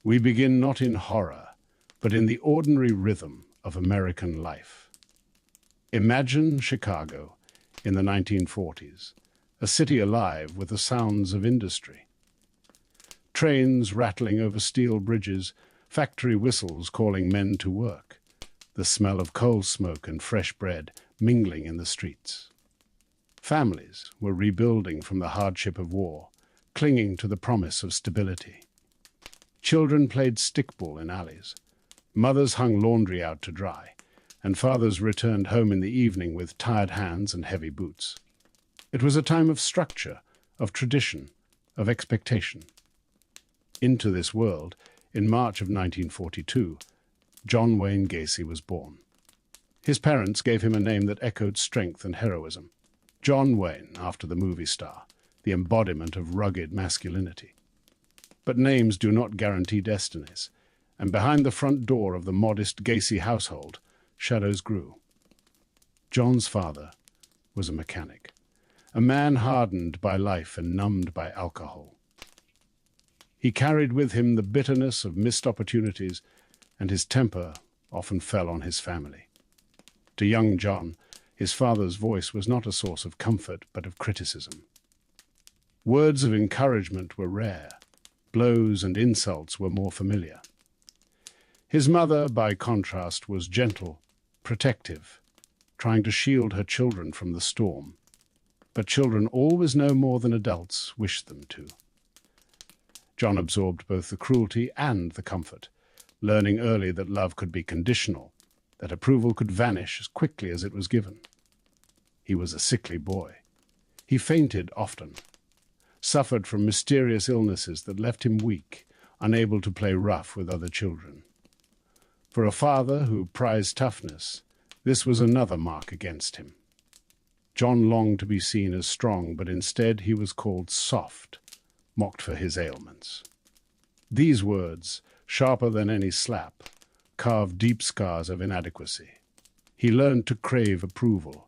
We begin not in horror, but in the ordinary rhythm of American life. Imagine Chicago in the 1940s, a city alive with the sounds of industry. Trains rattling over steel bridges, factory whistles calling men to work, the smell of coal smoke and fresh bread mingling in the streets. Families were rebuilding from the hardship of war, clinging to the promise of stability. Children played stickball in alleys. Mothers hung laundry out to dry, and fathers returned home in the evening with tired hands and heavy boots. It was a time of structure, of tradition, of expectation. Into this world, in March of 1942, John Wayne Gacy was born. His parents gave him a name that echoed strength and heroism. John Wayne, after the movie star, the embodiment of rugged masculinity. But names do not guarantee destinies, and behind the front door of the modest Gacey household, shadows grew. John's father was a mechanic, a man hardened by life and numbed by alcohol. He carried with him the bitterness of missed opportunities, and his temper often fell on his family. To young John, his father's voice was not a source of comfort, but of criticism. Words of encouragement were rare. Blows and insults were more familiar. His mother, by contrast, was gentle, protective, trying to shield her children from the storm. But children always know more than adults wish them to. John absorbed both the cruelty and the comfort, learning early that love could be conditional, that approval could vanish as quickly as it was given. He was a sickly boy. He fainted often, suffered from mysterious illnesses that left him weak, unable to play rough with other children. For a father who prized toughness, this was another mark against him. John longed to be seen as strong, but instead he was called soft, mocked for his ailments. These words, sharper than any slap, carved deep scars of inadequacy. He learned to crave approval,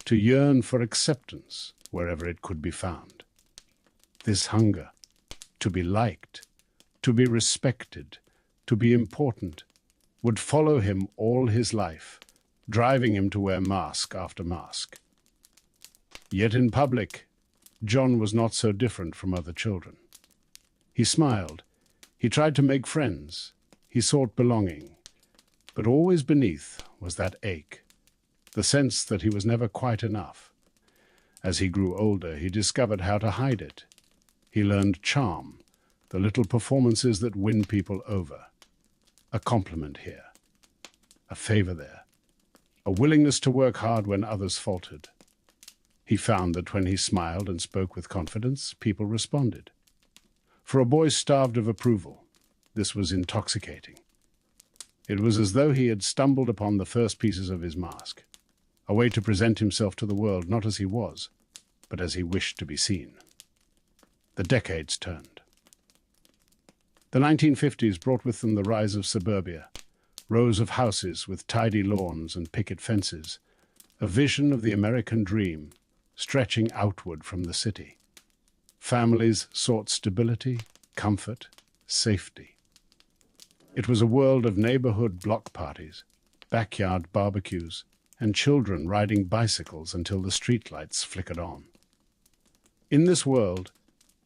to yearn for acceptance wherever it could be found. This hunger, to be liked, to be respected, to be important, would follow him all his life, driving him to wear mask after mask. Yet in public, John was not so different from other children. He smiled, he tried to make friends, he sought belonging, but always beneath was that ache, the sense that he was never quite enough. As he grew older, he discovered how to hide it. He learned charm, the little performances that win people over. A compliment here, a favor there, a willingness to work hard when others faltered. He found that when he smiled and spoke with confidence, people responded. For a boy starved of approval, this was intoxicating. It was as though he had stumbled upon the first pieces of his mask, a way to present himself to the world not as he was, but as he wished to be seen. The decades turned. The 1950s brought with them the rise of suburbia, rows of houses with tidy lawns and picket fences, a vision of the American dream stretching outward from the city. Families sought stability, comfort, safety. It was a world of neighborhood block parties, backyard barbecues, and children riding bicycles until the streetlights flickered on. In this world,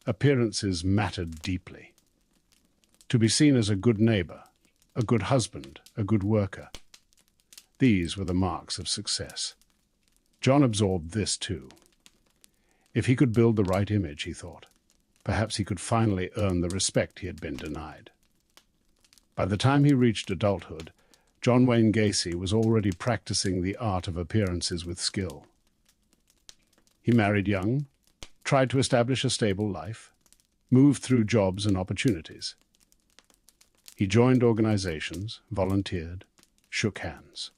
appearances mattered deeply. To be seen as a good neighbor, a good husband, a good worker. These were the marks of success. John absorbed this too. If he could build the right image, he thought, perhaps he could finally earn the respect he had been denied. By the time he reached adulthood, John Wayne Gacy was already practicing the art of appearances with skill. He married young, tried to establish a stable life, moved through jobs and opportunities. He joined organizations, volunteered, shook hands.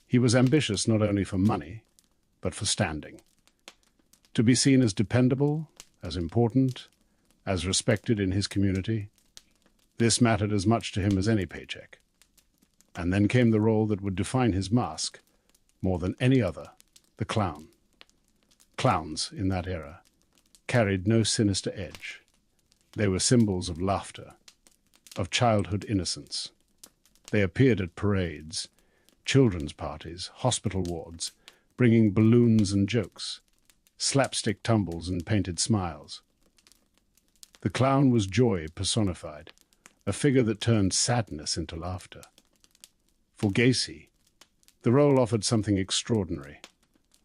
He was ambitious not only for money, but for standing. To be seen as dependable, as important, as respected in his community, this mattered as much to him as any paycheck. And then came the role that would define his mask, more than any other, the clown. Clowns, in that era, carried no sinister edge. They were symbols of laughter, of childhood innocence. They appeared at parades, children's parties, hospital wards, bringing balloons and jokes, slapstick tumbles and painted smiles. The clown was joy personified, a figure that turned sadness into laughter. For Gacey, the role offered something extraordinary,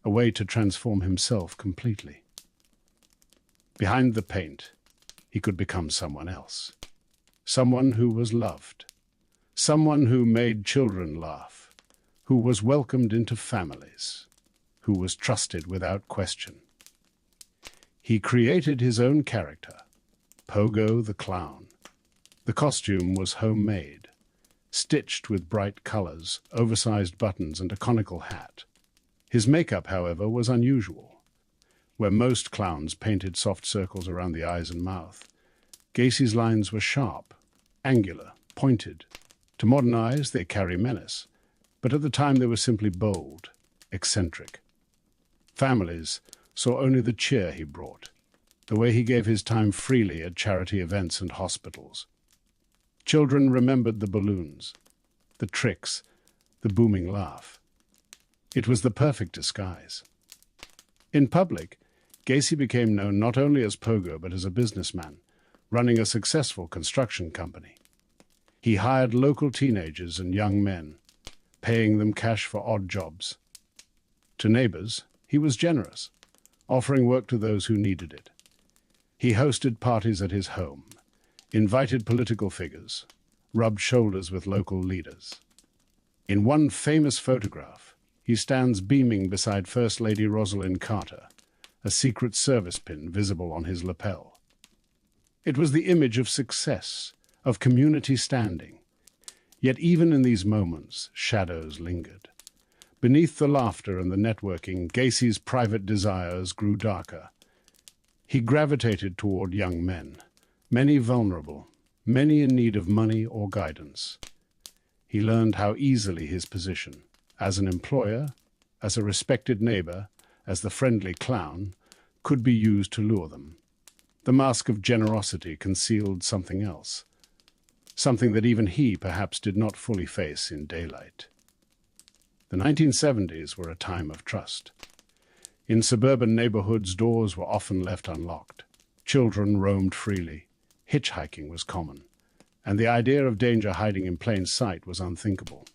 a way to transform himself completely. Behind the paint, he could become someone else, someone who was loved, someone who made children laugh, who was welcomed into families, who was trusted without question. He created his own character, Pogo the Clown. The costume was homemade, stitched with bright colors, oversized buttons, and a conical hat. His makeup, however, was unusual. Where most clowns painted soft circles around the eyes and mouth, Gacey's lines were sharp, angular, pointed. To modern eyes, they carry menace, but at the time they were simply bold, eccentric. Families saw only the cheer he brought, the way he gave his time freely at charity events and hospitals. Children remembered the balloons, the tricks, the booming laugh. It was the perfect disguise. In public, Gacey became known not only as Pogo but as a businessman, running a successful construction company. He hired local teenagers and young men, paying them cash for odd jobs. To neighbors, he was generous, offering work to those who needed it. He hosted parties at his home, invited political figures, rubbed shoulders with local leaders. In one famous photograph, he stands beaming beside First Lady Rosalind Carter, a Secret Service pin visible on his lapel. It was the image of success, of community standing. Yet even in these moments, shadows lingered. Beneath the laughter and the networking, Gacey's private desires grew darker. He gravitated toward young men, many vulnerable, many in need of money or guidance. He learned how easily his position, as an employer, as a respected neighbor, as the friendly clown, could be used to lure them. The mask of generosity concealed something else, something that even he perhaps did not fully face in daylight. The 1970s were a time of trust. In suburban neighborhoods, doors were often left unlocked. Children roamed freely. Hitchhiking was common, and the idea of danger hiding in plain sight was unthinkable.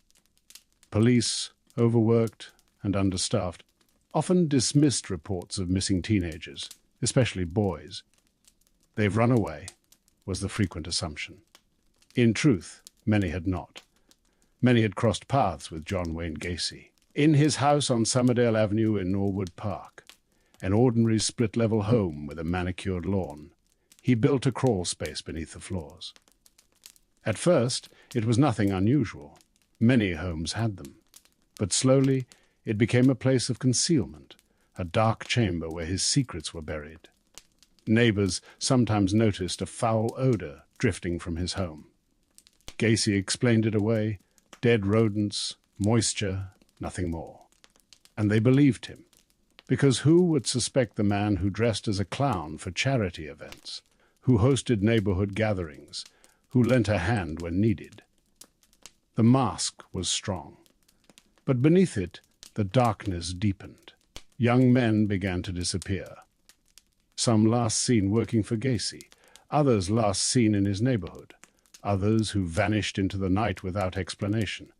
Police, overworked and understaffed, often dismissed reports of missing teenagers, especially boys. "They've run away," was the frequent assumption. In truth, many had not. Many had crossed paths with John Wayne Gacy. In his house on Summerdale Avenue in Norwood Park, an ordinary split-level home with a manicured lawn, he built a crawl space beneath the floors. At first, it was nothing unusual. Many homes had them. But slowly, it became a place of concealment, a dark chamber where his secrets were buried. Neighbors sometimes noticed a foul odor drifting from his home. Gacey explained it away: dead rodents, moisture, nothing more. And they believed him, because who would suspect the man who dressed as a clown for charity events, who hosted neighborhood gatherings, who lent a hand when needed? The mask was strong, but beneath it, the darkness deepened. Young men began to disappear. Some last seen working for Gacey, others last seen in his neighborhood, others who vanished into the night without explanation.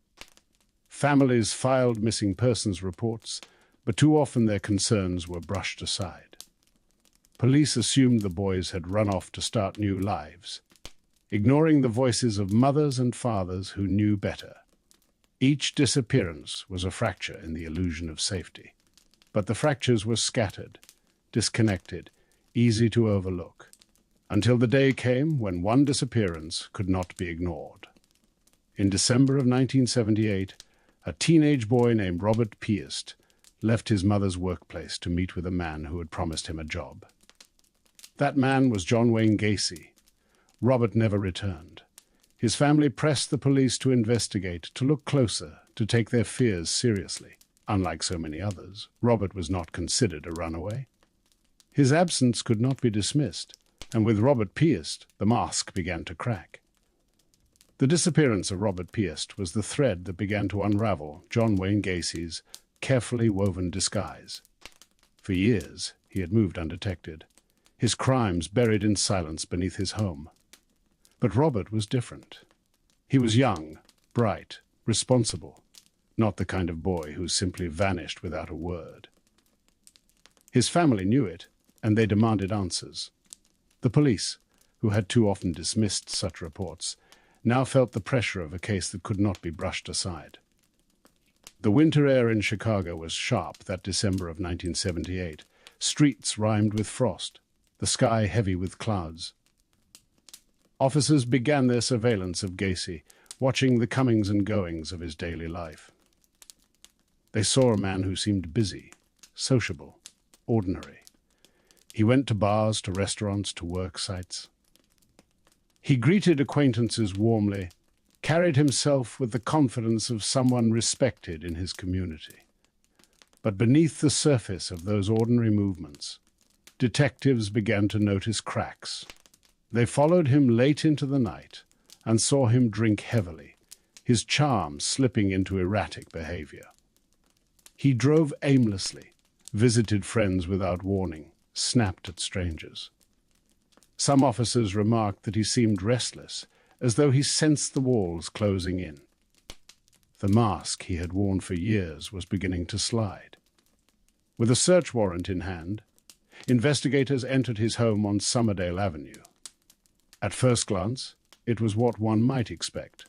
Families filed missing persons reports, but too often their concerns were brushed aside. Police assumed the boys had run off to start new lives, ignoring the voices of mothers and fathers who knew better. Each disappearance was a fracture in the illusion of safety. But the fractures were scattered, disconnected, easy to overlook, until the day came when one disappearance could not be ignored. In December of 1978, a teenage boy named Robert Piest left his mother's workplace to meet with a man who had promised him a job. That man was John Wayne Gacy. Robert never returned. His family pressed the police to investigate, to look closer, to take their fears seriously. Unlike so many others, Robert was not considered a runaway. His absence could not be dismissed, and with Robert Piest, the mask began to crack. The disappearance of Robert Piest was the thread that began to unravel John Wayne Gacy's carefully woven disguise. For years, he had moved undetected, his crimes buried in silence beneath his home. But Robert was different. He was young, bright, responsible, not the kind of boy who simply vanished without a word. His family knew it, and they demanded answers. The police, who had too often dismissed such reports, now felt the pressure of a case that could not be brushed aside. The winter air in Chicago was sharp that December of 1978. Streets rhymed with frost, the sky heavy with clouds. Officers began their surveillance of Gacey, watching the comings and goings of his daily life. They saw a man who seemed busy, sociable, ordinary. He went to bars, to restaurants, to work sites. He greeted acquaintances warmly, carried himself with the confidence of someone respected in his community. But beneath the surface of those ordinary movements, detectives began to notice cracks. They followed him late into the night and saw him drink heavily, his charm slipping into erratic behavior. He drove aimlessly, visited friends without warning, snapped at strangers. Some officers remarked that he seemed restless, as though he sensed the walls closing in. The mask he had worn for years was beginning to slide. With a search warrant in hand, investigators entered his home on Somerdale Avenue. At first glance, it was what one might expect.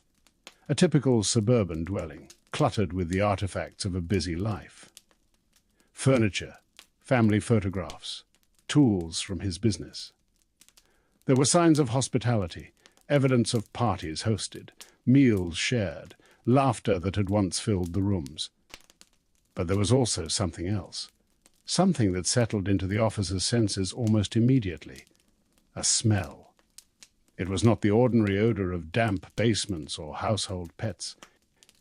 A typical suburban dwelling, cluttered with the artifacts of a busy life. Furniture, family photographs, tools from his business. There were signs of hospitality, evidence of parties hosted, meals shared, laughter that had once filled the rooms. But there was also something else, something that settled into the officer's senses almost immediately. A smell. It was not the ordinary odor of damp basements or household pets.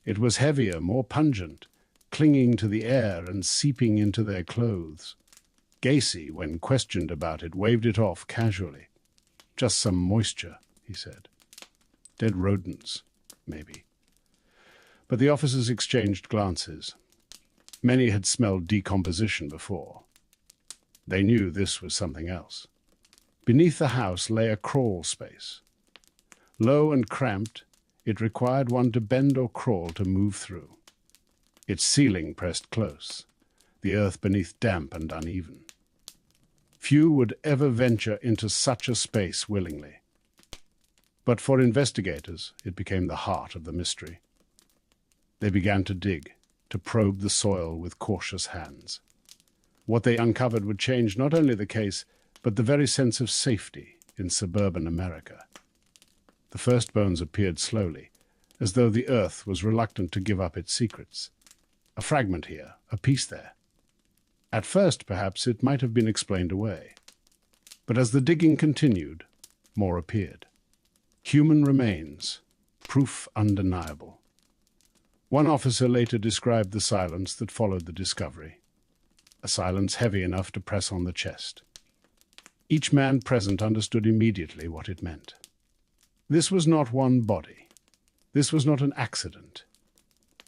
It was heavier, more pungent, clinging to the air and seeping into their clothes. Gacey, when questioned about it, waved it off casually. Just some moisture, he said. Dead rodents, maybe. But the officers exchanged glances. Many had smelled decomposition before. They knew this was something else. Beneath the house lay a crawl space. Low and cramped, it required one to bend or crawl to move through. Its ceiling pressed close, the earth beneath damp and uneven. Few would ever venture into such a space willingly. But for investigators, it became the heart of the mystery. They began to dig, to probe the soil with cautious hands. What they uncovered would change not only the case, but the very sense of safety in suburban America. The first bones appeared slowly, as though the earth was reluctant to give up its secrets. A fragment here, a piece there. At first, perhaps, it might have been explained away. But as the digging continued, more appeared. Human remains, proof undeniable. One officer later described the silence that followed the discovery, a silence heavy enough to press on the chest. Each man present understood immediately what it meant. This was not one body. This was not an accident.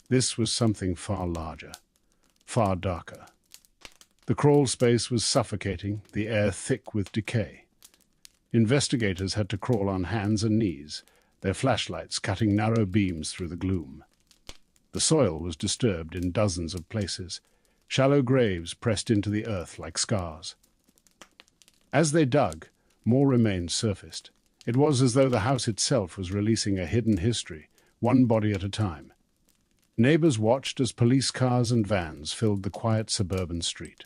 This was something far larger, far darker. The crawl space was suffocating, the air thick with decay. Investigators had to crawl on hands and knees, their flashlights cutting narrow beams through the gloom. The soil was disturbed in dozens of places, shallow graves pressed into the earth like scars. As they dug, more remains surfaced. It was as though the house itself was releasing a hidden history, one body at a time. Neighbors watched as police cars and vans filled the quiet suburban street.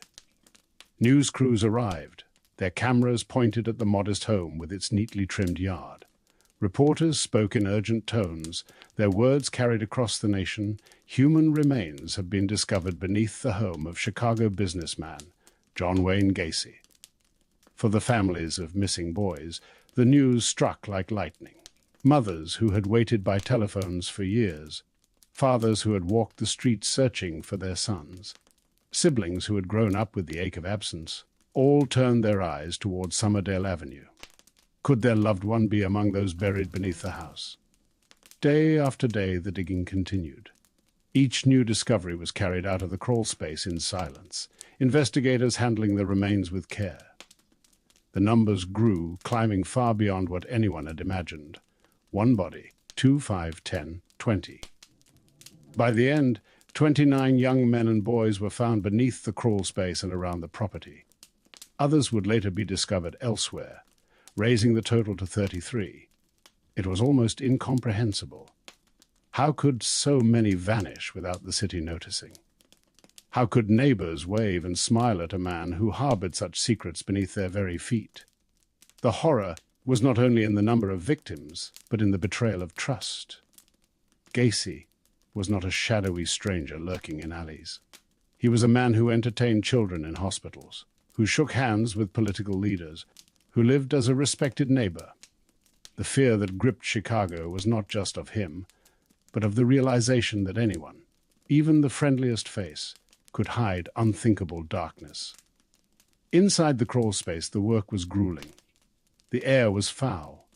News crews arrived, their cameras pointed at the modest home with its neatly trimmed yard. Reporters spoke in urgent tones, their words carried across the nation. Human remains have been discovered beneath the home of Chicago businessman John Wayne Gacy. For the families of missing boys, the news struck like lightning. Mothers who had waited by telephones for years, fathers who had walked the streets searching for their sons, siblings who had grown up with the ache of absence, all turned their eyes toward Somerdale Avenue. Could their loved one be among those buried beneath the house? Day after day, the digging continued. Each new discovery was carried out of the crawl space in silence, investigators handling the remains with care. The numbers grew, climbing far beyond what anyone had imagined. One body, 2, 5, 10, 20. By the end, 29 young men and boys were found beneath the crawl space and around the property. Others would later be discovered elsewhere, raising the total to 33. It was almost incomprehensible. How could so many vanish without the city noticing? How could neighbors wave and smile at a man who harbored such secrets beneath their very feet? The horror was not only in the number of victims, but in the betrayal of trust. Gacey was not a shadowy stranger lurking in alleys. He was a man who entertained children in hospitals, who shook hands with political leaders, who lived as a respected neighbor. The fear that gripped Chicago was not just of him, but of the realization that anyone, even the friendliest face, could hide unthinkable darkness. Inside the crawl space, the work was grueling. The air was foul,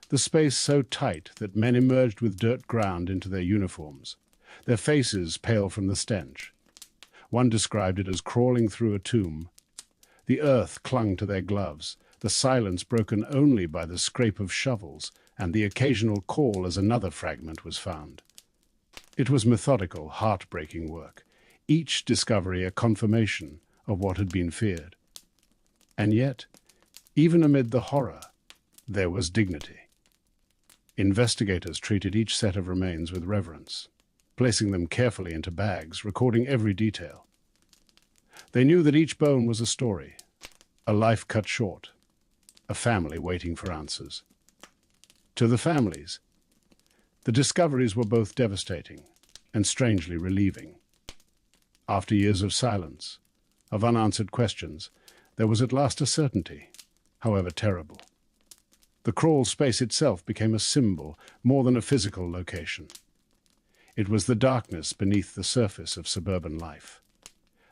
the space so tight that men emerged with dirt ground into their uniforms, their faces pale from the stench. One described it as crawling through a tomb. The earth clung to their gloves, the silence broken only by the scrape of shovels and the occasional call as another fragment was found. It was methodical, heartbreaking work, each discovery a confirmation of what had been feared. And yet, even amid the horror, there was dignity. Investigators treated each set of remains with reverence, placing them carefully into bags, recording every detail. They knew that each bone was a story, a life cut short, a family waiting for answers. To the families, the discoveries were both devastating and strangely relieving. After years of silence, of unanswered questions, there was at last a certainty, however terrible. The crawl space itself became a symbol more than a physical location. It was the darkness beneath the surface of suburban life,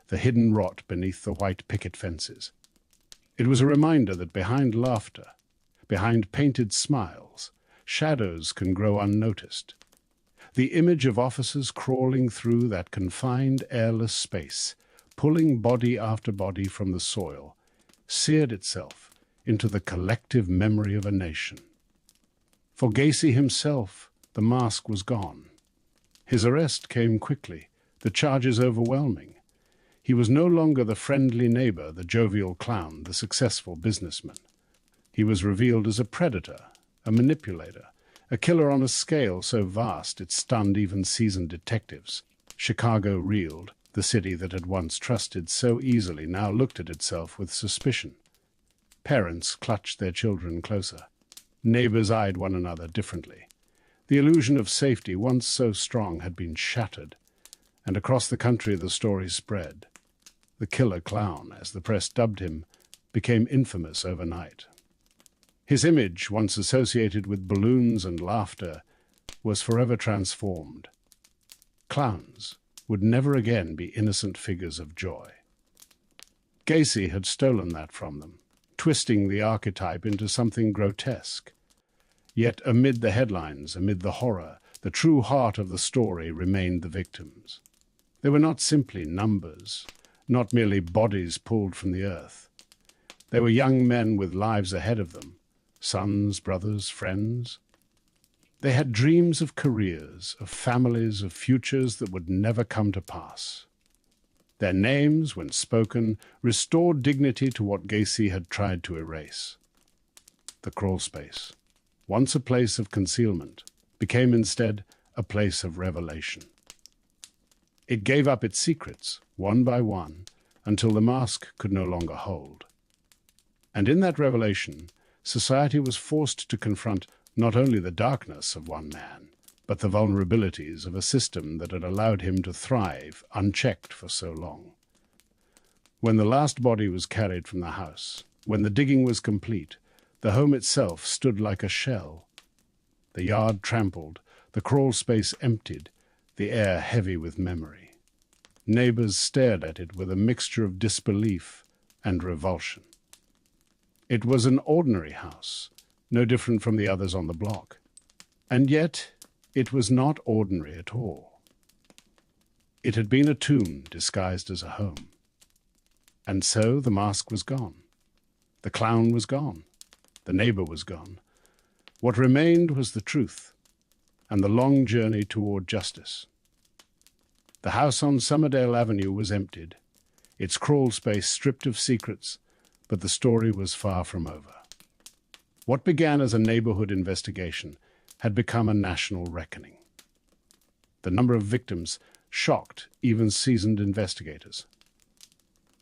the hidden rot beneath the white picket fences. It was a reminder that behind laughter, behind painted smiles, shadows can grow unnoticed. The image of officers crawling through that confined, airless space, pulling body after body from the soil, seared itself into the collective memory of a nation. For Gacey himself, the mask was gone. His arrest came quickly, the charges overwhelming. He was no longer the friendly neighbor, the jovial clown, the successful businessman. He was revealed as a predator, a manipulator, a killer on a scale so vast it stunned even seasoned detectives. Chicago reeled. The city that had once trusted so easily now looked at itself with suspicion. Parents clutched their children closer. Neighbors eyed one another differently. The illusion of safety, once so strong, had been shattered, and across the country the story spread. The killer clown, as the press dubbed him, became infamous overnight. His image, once associated with balloons and laughter, was forever transformed. Clowns would never again be innocent figures of joy. Gacey had stolen that from them, twisting the archetype into something grotesque. Yet amid the headlines, amid the horror, the true heart of the story remained the victims. They were not simply numbers, not merely bodies pulled from the earth. They were young men with lives ahead of them, sons, brothers, friends. They had dreams of careers, of families, of futures that would never come to pass. Their names, when spoken, restored dignity to what Gacey had tried to erase. The crawl space, once a place of concealment, became instead a place of revelation. It gave up its secrets, one by one, until the mask could no longer hold. And in that revelation, society was forced to confront not only the darkness of one man, but the vulnerabilities of a system that had allowed him to thrive unchecked for so long. When the last body was carried from the house, when the digging was complete, the home itself stood like a shell. The yard trampled, the crawl space emptied, the air heavy with memory. Neighbors stared at it with a mixture of disbelief and revulsion. It was an ordinary house, no different from the others on the block. And yet, It was not ordinary at all. It had been a tomb disguised as a home. And so the mask was gone. The clown was gone. The neighbor was gone. What remained was the truth and the long journey toward justice. The house on Somerdale Avenue was emptied, its crawl space stripped of secrets, but the story was far from over. What began as a neighborhood investigation had become a national reckoning. The number of victims shocked even seasoned investigators.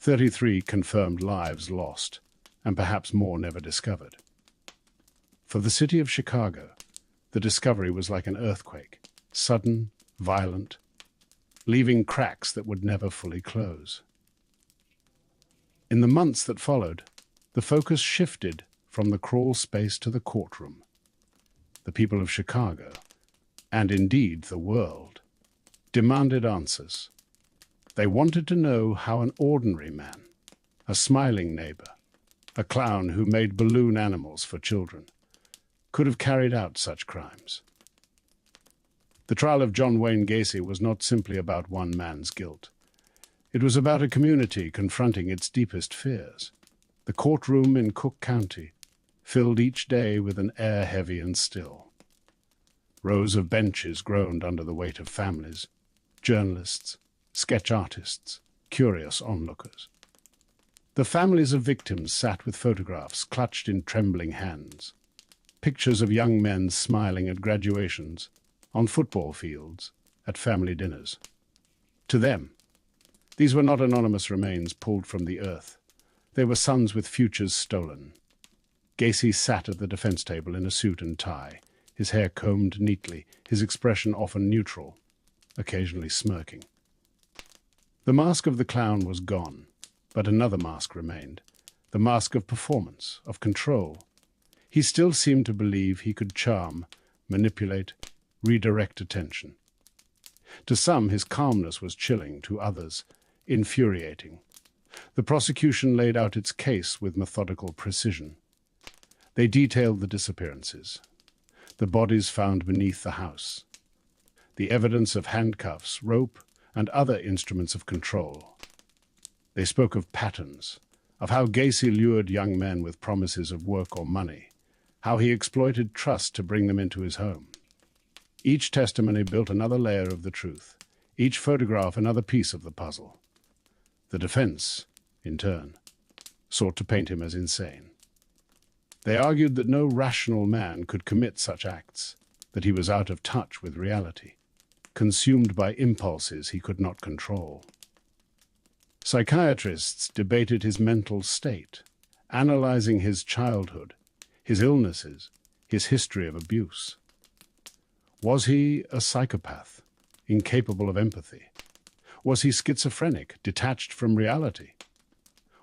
33 confirmed lives lost, and perhaps more never discovered. For the city of Chicago, the discovery was like an earthquake, sudden, violent, leaving cracks that would never fully close. In the months that followed, the focus shifted from the crawl space to the courtroom. The people of Chicago, and indeed the world, demanded answers. They wanted to know how an ordinary man, a smiling neighbor, a clown who made balloon animals for children, could have carried out such crimes. The trial of John Wayne Gacy was not simply about one man's guilt. It was about a community confronting its deepest fears. The courtroom in Cook County filled each day with an air heavy and still. Rows of benches groaned under the weight of families, journalists, sketch artists, curious onlookers. The families of victims sat with photographs clutched in trembling hands, pictures of young men smiling at graduations, on football fields, at family dinners. To them, these were not anonymous remains pulled from the earth. They were sons with futures stolen. Gacey sat at the defense table in a suit and tie, his hair combed neatly, his expression often neutral, occasionally smirking. The mask of the clown was gone, but another mask remained, the mask of performance, of control. He still seemed to believe he could charm, manipulate, redirect attention. To some, his calmness was chilling, to others, infuriating. The prosecution laid out its case with methodical precision. They detailed the disappearances, the bodies found beneath the house, the evidence of handcuffs, rope, and other instruments of control. They spoke of patterns, of how Gacey lured young men with promises of work or money, how he exploited trust to bring them into his home. Each testimony built another layer of the truth, each photograph another piece of the puzzle. The defense, in turn, sought to paint him as insane. They argued that no rational man could commit such acts, that he was out of touch with reality, consumed by impulses he could not control. Psychiatrists debated his mental state, analyzing his childhood, his illnesses, his history of abuse. Was he a psychopath, incapable of empathy? Was he schizophrenic, detached from reality?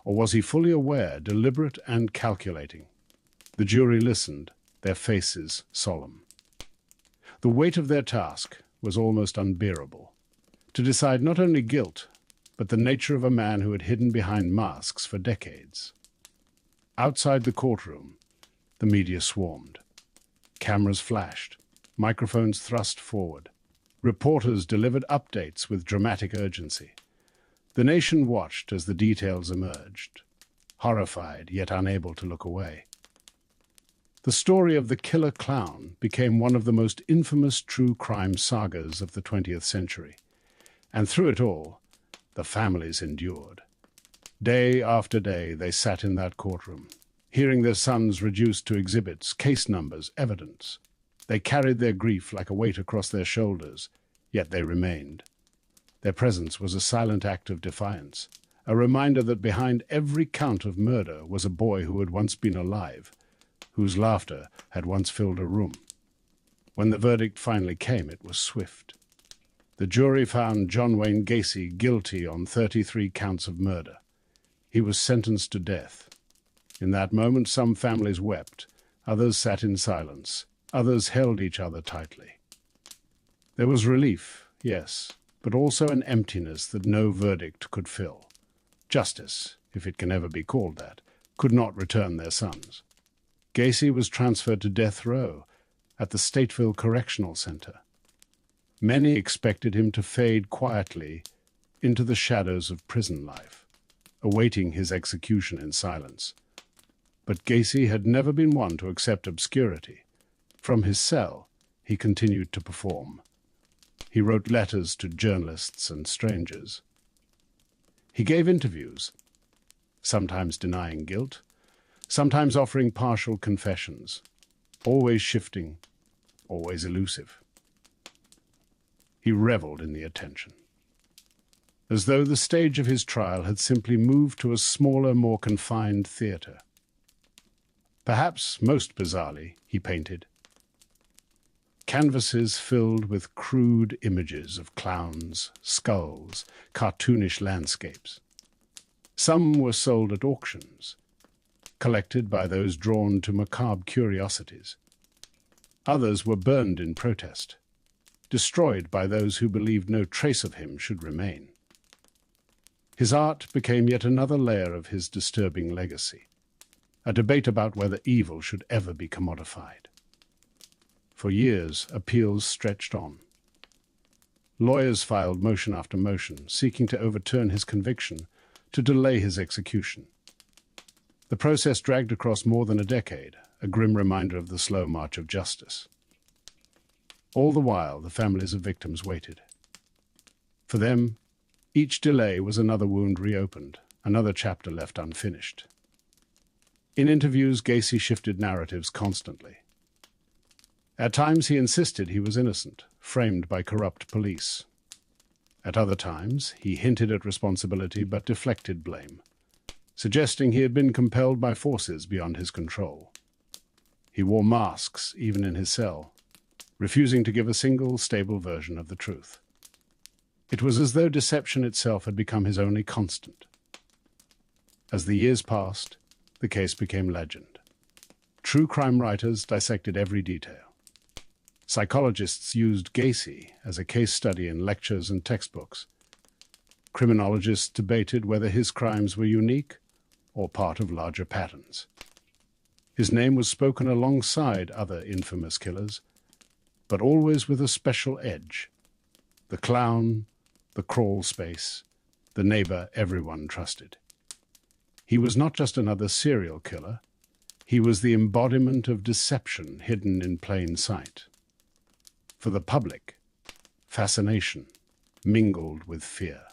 Or was he fully aware, deliberate and calculating? The jury listened, their faces solemn. The weight of their task was almost unbearable, to decide not only guilt, but the nature of a man who had hidden behind masks for decades. Outside the courtroom, the media swarmed. Cameras flashed, microphones thrust forward. Reporters delivered updates with dramatic urgency. The nation watched as the details emerged, horrified yet unable to look away. The story of the killer clown became one of the most infamous true crime sagas of the 20th century. And through it all, the families endured. Day after day, they sat in that courtroom, hearing their sons reduced to exhibits, case numbers, evidence. They carried their grief like a weight across their shoulders, yet they remained. Their presence was a silent act of defiance, a reminder that behind every count of murder was a boy who had once been alive, whose laughter had once filled a room. When the verdict finally came, it was swift. The jury found John Wayne Gacy guilty on 33 counts of murder. He was sentenced to death. In that moment, some families wept, others sat in silence, others held each other tightly. There was relief, yes, but also an emptiness that no verdict could fill. Justice, if it can ever be called that, could not return their sons. Gacey was transferred to death row at the Stateville Correctional Center, Many expected him to fade quietly into the shadows of prison life, awaiting his execution in silence. But Gacey had never been one to accept obscurity. From his cell, he continued to perform. He wrote letters to journalists and strangers. He gave interviews, sometimes denying guilt, sometimes offering partial confessions, always shifting, always elusive. He reveled in the attention, as though the stage of his trial had simply moved to a smaller, more confined theatre. Perhaps most bizarrely, he painted canvases filled with crude images of clowns, skulls, cartoonish landscapes. Some were sold at auctions, collected by those drawn to macabre curiosities. Others were burned in protest, destroyed by those who believed no trace of him should remain. His art became yet another layer of his disturbing legacy, a debate about whether evil should ever be commodified. For years, appeals stretched on. Lawyers filed motion after motion, seeking to overturn his conviction, to delay his execution. The process dragged across more than a decade, a grim reminder of the slow march of justice. All the while, the families of victims waited. For them, each delay was another wound reopened, another chapter left unfinished. In interviews, Gacey shifted narratives constantly. At times he insisted he was innocent, framed by corrupt police. At other times, he hinted at responsibility but deflected blame, suggesting he had been compelled by forces beyond his control. He wore masks even in his cell, refusing to give a single stable version of the truth. It was as though deception itself had become his only constant. As the years passed, the case became legend. True crime writers dissected every detail. Psychologists used Gacey as a case study in lectures and textbooks. Criminologists debated whether his crimes were unique or part of larger patterns. His name was spoken alongside other infamous killers, but always with a special edge. The clown, the crawl space, the neighbor everyone trusted. He was not just another serial killer. He was the embodiment of deception hidden in plain sight. For the public, fascination mingled with fear.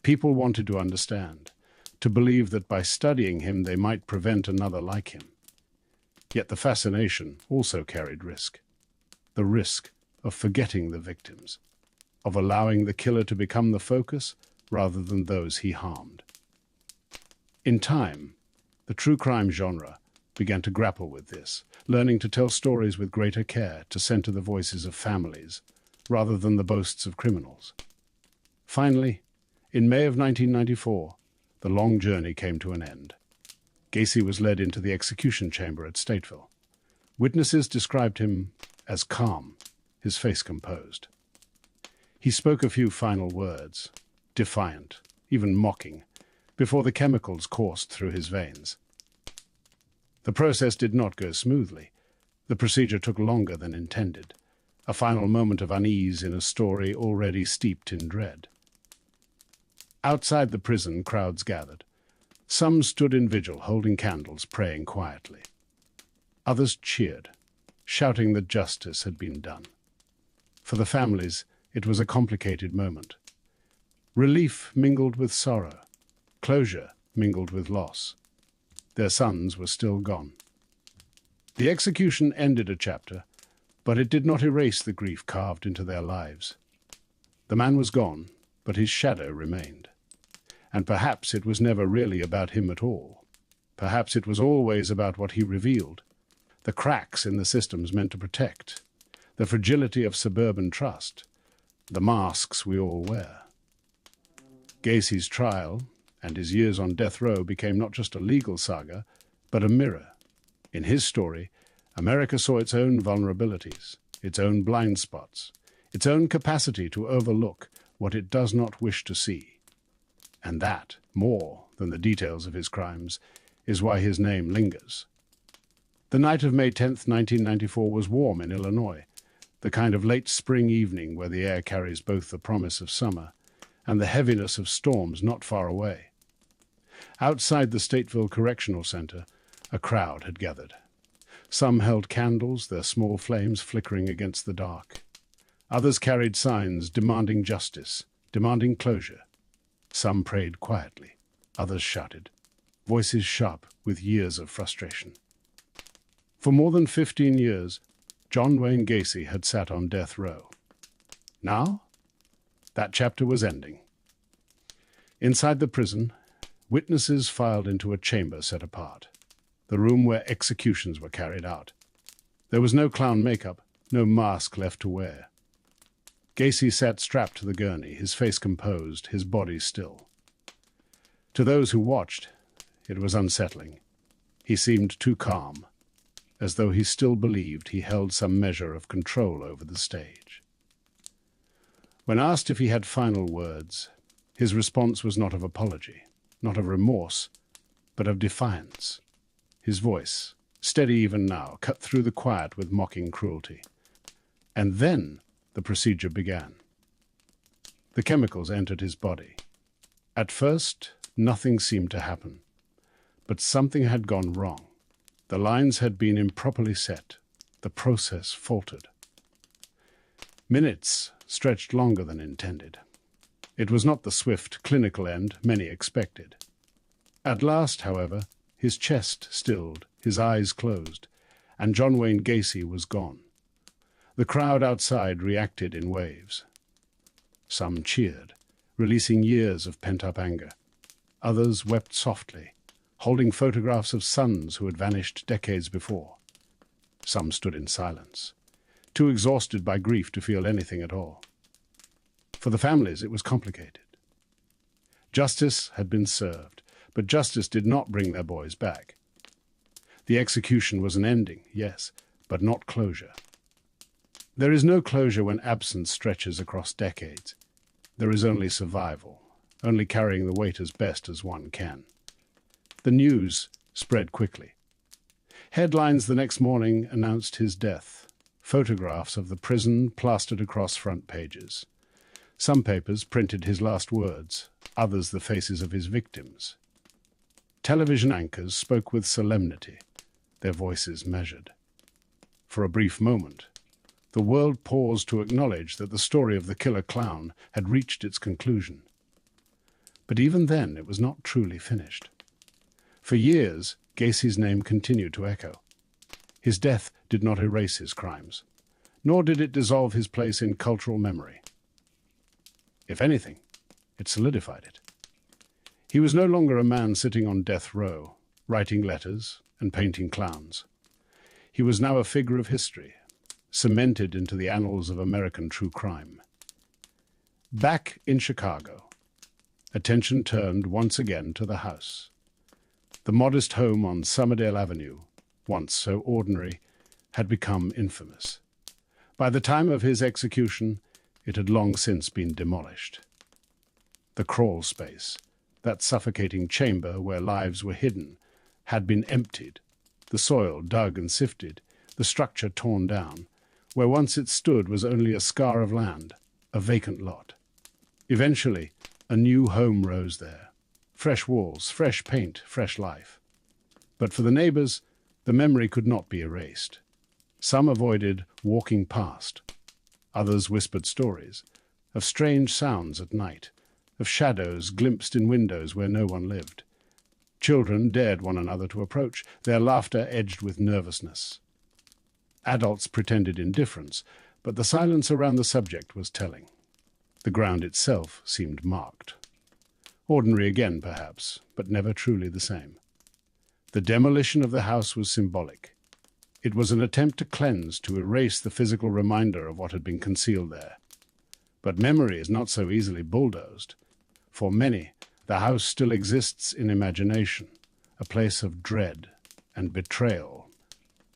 People wanted to understand, to believe that by studying him they might prevent another like him. Yet the fascination also carried risk. The risk of forgetting the victims, of allowing the killer to become the focus rather than those he harmed. In time, the true crime genre began to grapple with this, learning to tell stories with greater care, to center the voices of families rather than the boasts of criminals. Finally, in May of 1994, the long journey came to an end. Gacey was led into the execution chamber at Stateville. Witnesses described him as calm, his face composed. He spoke a few final words, defiant, even mocking, before the chemicals coursed through his veins. The process did not go smoothly. The procedure took longer than intended, a final moment of unease in a story already steeped in dread. Outside the prison, crowds gathered. Some stood in vigil, holding candles, praying quietly. Others cheered, shouting that justice had been done. For the families, it was a complicated moment. Relief mingled with sorrow, closure mingled with loss. Their sons were still gone. The execution ended a chapter, but it did not erase the grief carved into their lives. The man was gone, but his shadow remained. And perhaps it was never really about him at all. Perhaps it was always about what he revealed, the cracks in the systems meant to protect, the fragility of suburban trust, the masks we all wear. Gacey's trial and his years on death row became not just a legal saga, but a mirror. In his story, America saw its own vulnerabilities, its own blind spots, its own capacity to overlook what it does not wish to see. And that, more than the details of his crimes, is why his name lingers. The night of May 10, 1994 was warm in Illinois, the kind of late spring evening where the air carries both the promise of summer and the heaviness of storms not far away. Outside the Stateville Correctional Center, a crowd had gathered. Some held candles, their small flames flickering against the dark. Others carried signs demanding justice, demanding closure. Some prayed quietly, others shouted, voices sharp with years of frustration. For more than 15 years, John Wayne Gacy had sat on death row. Now, that chapter was ending. Inside the prison, witnesses filed into a chamber set apart, the room where executions were carried out. There was no clown makeup, no mask left to wear. Gacey sat strapped to the gurney, his face composed, his body still. To those who watched, it was unsettling. He seemed too calm, as though he still believed he held some measure of control over the stage. When asked if he had final words, his response was not of apology, not of remorse, but of defiance. His voice, steady even now, cut through the quiet with mocking cruelty. And then the procedure began. The chemicals entered his body. At first, nothing seemed to happen, but something had gone wrong. The lines had been improperly set. The process faltered. Minutes stretched longer than intended. It was not the swift, clinical end many expected. At last, however, his chest stilled, his eyes closed, and John Wayne Gacy was gone. The crowd outside reacted in waves. Some cheered, releasing years of pent-up anger. Others wept softly, holding photographs of sons who had vanished decades before. Some stood in silence, too exhausted by grief to feel anything at all. For the families, it was complicated. Justice had been served, but justice did not bring their boys back. The execution was an ending, yes, but not closure. There is no closure when absence stretches across decades. There is only survival, only carrying the weight as best as one can. The news spread quickly. Headlines the next morning announced his death. Photographs of the prison plastered across front pages. Some papers printed his last words, others the faces of his victims. Television anchors spoke with solemnity, their voices measured. For a brief moment, the world paused to acknowledge that the story of the killer clown had reached its conclusion. But even then, it was not truly finished. For years, Gacy's name continued to echo. His death did not erase his crimes, nor did it dissolve his place in cultural memory. If anything, it solidified it. He was no longer a man sitting on death row, writing letters and painting clowns. He was now a figure of history, cemented into the annals of American true crime. Back in Chicago, attention turned once again to the house. The modest home on Summerdale Avenue, once so ordinary, had become infamous. By the time of his execution, it had long since been demolished. The crawl space, that suffocating chamber where lives were hidden, had been emptied, the soil dug and sifted, the structure torn down. Where once it stood was only a scar of land, a vacant lot. Eventually, a new home rose there. Fresh walls, fresh paint, fresh life. But for the neighbors, the memory could not be erased. Some avoided walking past. Others whispered stories of strange sounds at night, of shadows glimpsed in windows where no one lived. Children dared one another to approach, their laughter edged with nervousness. Adults pretended indifference, but the silence around the subject was telling. The ground itself seemed marked. Ordinary again, perhaps, but never truly the same. The demolition of the house was symbolic. It was an attempt to cleanse, to erase the physical reminder of what had been concealed there. But memory is not so easily bulldozed. For many, the house still exists in imagination, a place of dread and betrayal,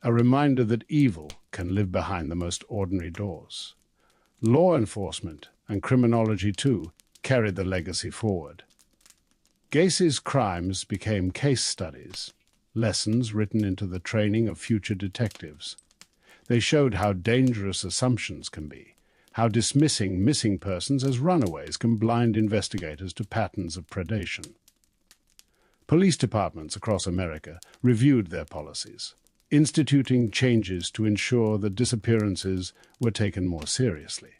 a reminder that evil can live behind the most ordinary doors. Law enforcement, and criminology too, carried the legacy forward. Gacy's crimes became case studies, lessons written into the training of future detectives. They showed how dangerous assumptions can be, how dismissing missing persons as runaways can blind investigators to patterns of predation. Police departments across America reviewed their policies, instituting changes to ensure that disappearances were taken more seriously.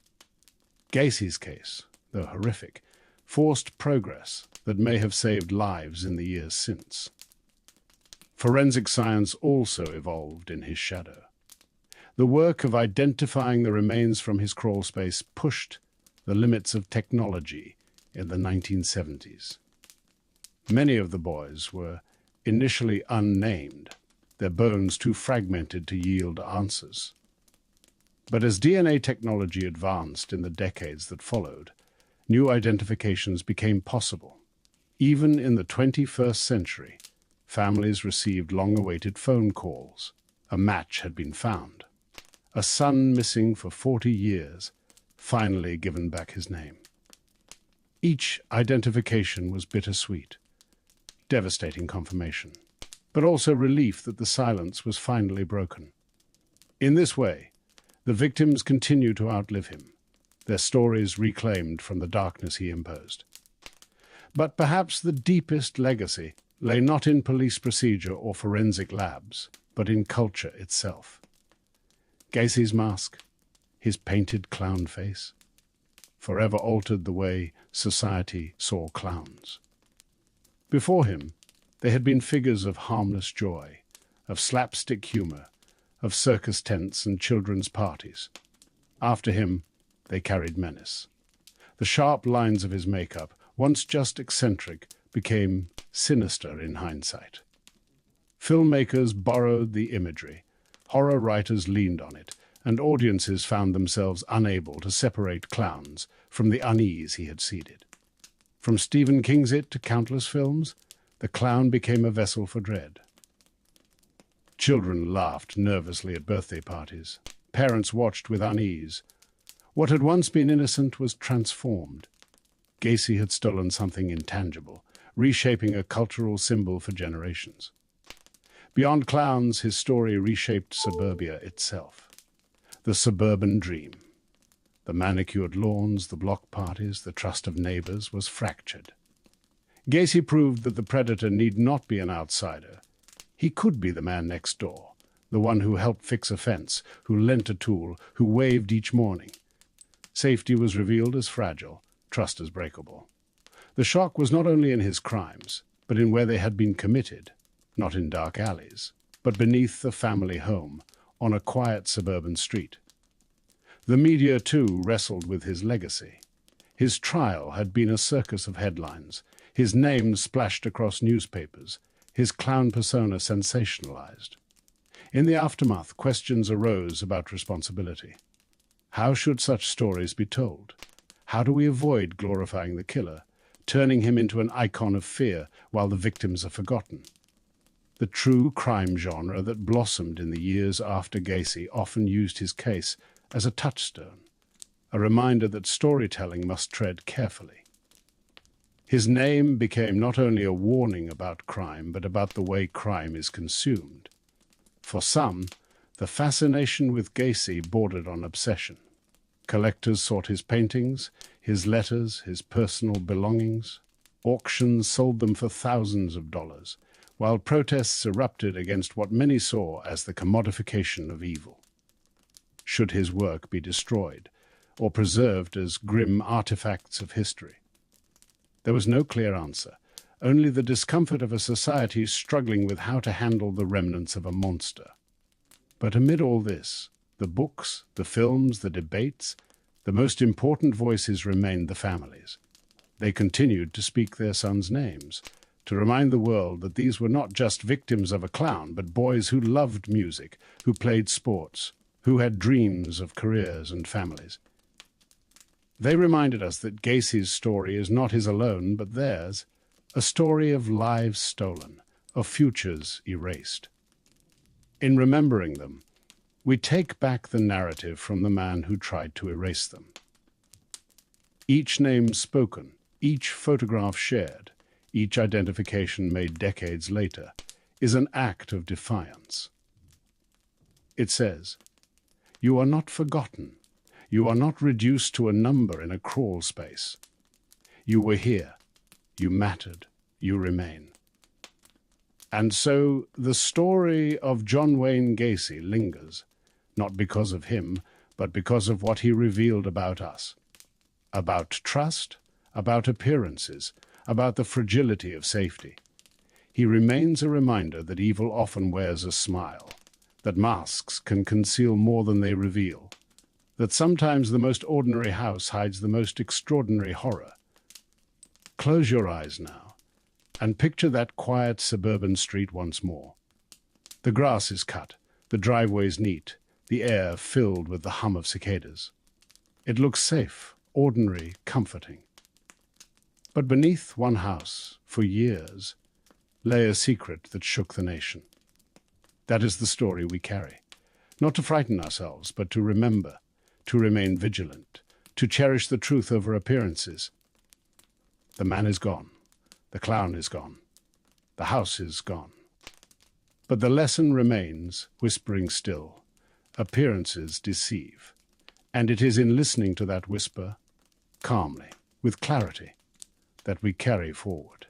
Gacey's case, though horrific, forced progress that may have saved lives in the years since. Forensic science also evolved in his shadow. The work of identifying the remains from his crawl space pushed the limits of technology in the 1970s. Many of the boys were initially unnamed, their bones too fragmented to yield answers. But as DNA technology advanced in the decades that followed, new identifications became possible. Even in the 21st century, families received long-awaited phone calls. A match had been found. A son missing for 40 years, finally given back his name. Each identification was bittersweet, devastating confirmation, but also relief that the silence was finally broken. In this way, the victims continue to outlive him, their stories reclaimed from the darkness he imposed. But perhaps the deepest legacy lay not in police procedure or forensic labs, but in culture itself. Gacey's mask, his painted clown face, forever altered the way society saw clowns. Before him, they had been figures of harmless joy, of slapstick humor, of circus tents and children's parties. After him, they carried menace. The sharp lines of his makeup, once just eccentric, became sinister in hindsight. Filmmakers borrowed the imagery, horror writers leaned on it, and audiences found themselves unable to separate clowns from the unease he had seeded. From Stephen King's It to countless films, the clown became a vessel for dread. Children laughed nervously at birthday parties. Parents watched with unease. What had once been innocent was transformed. Gacey had stolen something intangible, reshaping a cultural symbol for generations. Beyond clowns, his story reshaped suburbia itself. The suburban dream. The manicured lawns, the block parties, the trust of neighbors was fractured. Gacey proved that the predator need not be an outsider. He could be the man next door, the one who helped fix a fence, who lent a tool, who waved each morning. Safety was revealed as fragile, trust as breakable. The shock was not only in his crimes, but in where they had been committed, not in dark alleys, but beneath the family home, on a quiet suburban street. The media, too, wrestled with his legacy. His trial had been a circus of headlines, his name splashed across newspapers, his clown persona sensationalized. In the aftermath, questions arose about responsibility. How should such stories be told? How do we avoid glorifying the killer, turning him into an icon of fear while the victims are forgotten? The true crime genre that blossomed in the years after Gacey often used his case as a touchstone, a reminder that storytelling must tread carefully. His name became not only a warning about crime, but about the way crime is consumed. For some, the fascination with Gacey bordered on obsession. Collectors sought his paintings, his letters, his personal belongings. Auctions sold them for thousands of dollars, while protests erupted against what many saw as the commodification of evil. Should his work be destroyed, or preserved as grim artifacts of history? There was no clear answer, only the discomfort of a society struggling with how to handle the remnants of a monster. But amid all this, the books, the films, the debates, the most important voices remained the families. They continued to speak their sons' names, to remind the world that these were not just victims of a clown, but boys who loved music, who played sports, who had dreams of careers and families. They reminded us that Gacey's story is not his alone, but theirs, a story of lives stolen, of futures erased. In remembering them, we take back the narrative from the man who tried to erase them. Each name spoken, each photograph shared, each identification made decades later, is an act of defiance. It says, You are not forgotten. You are not reduced to a number in a crawl space. You were here. You mattered. You remain. And so the story of John Wayne Gacy lingers, not because of him, but because of what he revealed about us. About trust, about appearances, about the fragility of safety. He remains a reminder that evil often wears a smile, that masks can conceal more than they reveal, that sometimes the most ordinary house hides the most extraordinary horror. Close your eyes now, and picture that quiet suburban street once more. The grass is cut, the driveways neat, the air filled with the hum of cicadas. It looks safe, ordinary, comforting. But beneath one house, for years, lay a secret that shook the nation. That is the story we carry, not to frighten ourselves, but to remember, to remain vigilant, to cherish the truth over appearances. The man is gone. The clown is gone. The house is gone. But the lesson remains, whispering still. Appearances deceive. And it is in listening to that whisper, calmly, with clarity, that we carry forward.